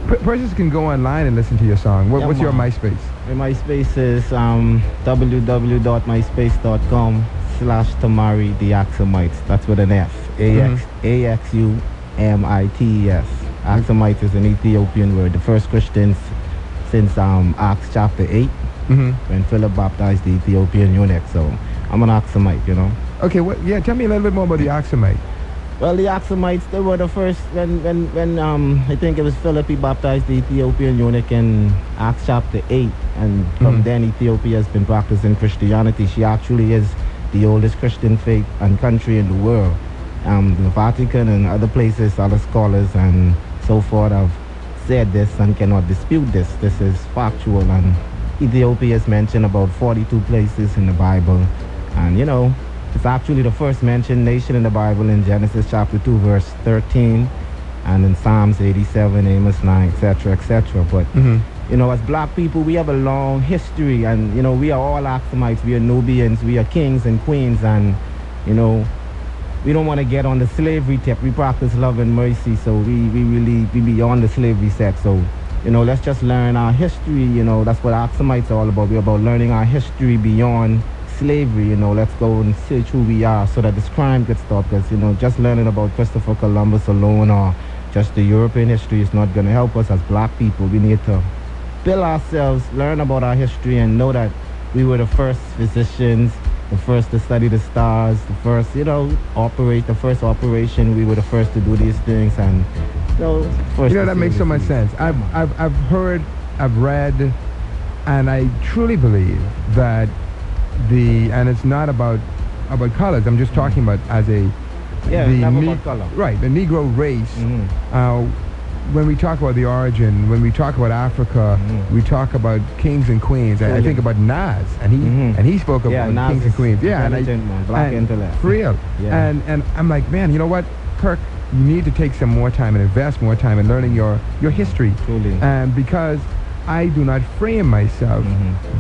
persons can go online and listen to your song. What's your MySpace? My MySpace is www.myspace.com/Tamari The Axumites. That's with an S. Axumites. Axumites is an Ethiopian word. The first Christians since Acts chapter 8, when Philip baptized the Ethiopian eunuch. So I'm an Axumite, you know. Okay, tell me a little bit more about the Axumite. Well, the Axumites, they were the first, when I think it was Philip, he baptized the Ethiopian eunuch in Acts chapter 8. And from then, Ethiopia has been practicing Christianity. She actually is the oldest Christian faith and country in the world. The Vatican and other places, other scholars and so forth have said this and cannot dispute this. This is factual, and Ethiopia is mentioned about 42 places in the Bible. And, you know, it's actually the first mentioned nation in the Bible in Genesis chapter 2, verse 13, and in Psalms 87, Amos 9, etc., etc. But, you know, as black people, we have a long history, and, you know, we are all Axumites, we are Nubians, we are kings and queens, and, you know, we don't want to get on the slavery tip. We practice love and mercy, so we beyond the slavery set. So, you know, let's just learn our history. You know, that's what Axumites are all about. We're about learning our history beyond slavery. You know, let's go and search who we are so that this crime gets stopped. Because, you know, just learning about Christopher Columbus alone or just the European history is not going to help us as black people. We need to build ourselves, learn about our history, and know that we were the first physicians, the first to study the stars, the first, you know, the first operation. We were the first to do these things, and that makes so much sense. I've heard, I've read, and I truly believe that and it's not about colors. I'm just talking about as a about color. Right, the Negro race. When we talk about the origin, when we talk about Africa, we talk about kings and queens. I think about Nas, and he spoke about kings and queens. Yeah, black intellect. For real. Yeah. And I'm like, man, you know what, Kirk, you need to take some more time and invest more time in learning your history. Truly. And because I do not frame myself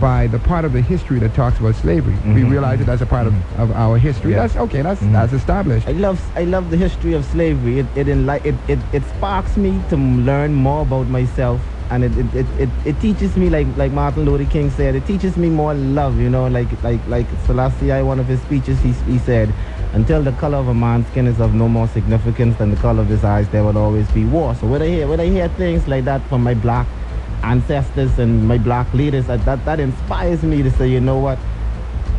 by the part of the history that talks about slavery. We realize it as a part of our history. Yeah. That's okay. That's established. I love the history of slavery. It sparks me to learn more about myself, and it teaches me, like Martin Luther King said, it teaches me more love. You know, like Selassie, one of his speeches, he said, until the color of a man's skin is of no more significance than the color of his eyes, there will always be war. So when I hear things like that from my black ancestors and my black leaders, that inspires me to say, you know what,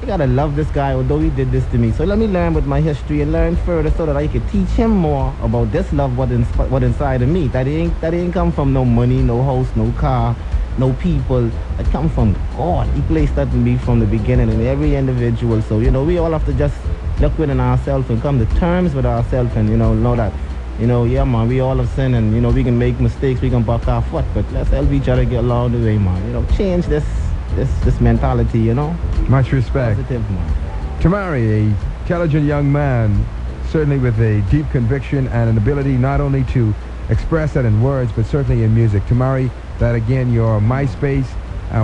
I gotta love this guy, although he did this to me. So let me learn with my history and learn further so that I can teach him more about this love what inside of me. That ain't come from no money, no house, no car, no people. That come from God. He placed that in me from the beginning in every individual. So, you know, we all have to just look within ourselves and come to terms with ourselves, and, you know that, you know, yeah, man, we all have sinned, and, you know, we can make mistakes, we can buck our foot, but let's help each other get along the way, man. You know, change this mentality, you know. Much respect. Positive, man. Tamari, a intelligent young man, certainly with a deep conviction and an ability not only to express that in words, but certainly in music. Tamari, that again, your MySpace,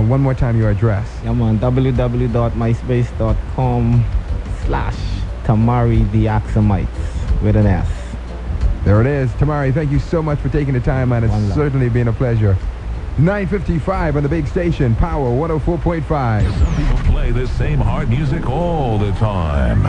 one more time your address. Yeah, man, www.myspace.com/Tamari The Axumites with an S. There it is. Tamari, thank you so much for taking the time, man. It's certainly been a pleasure. 9:55 on the big station, Power 104.5. Some people play this same hard music all the time.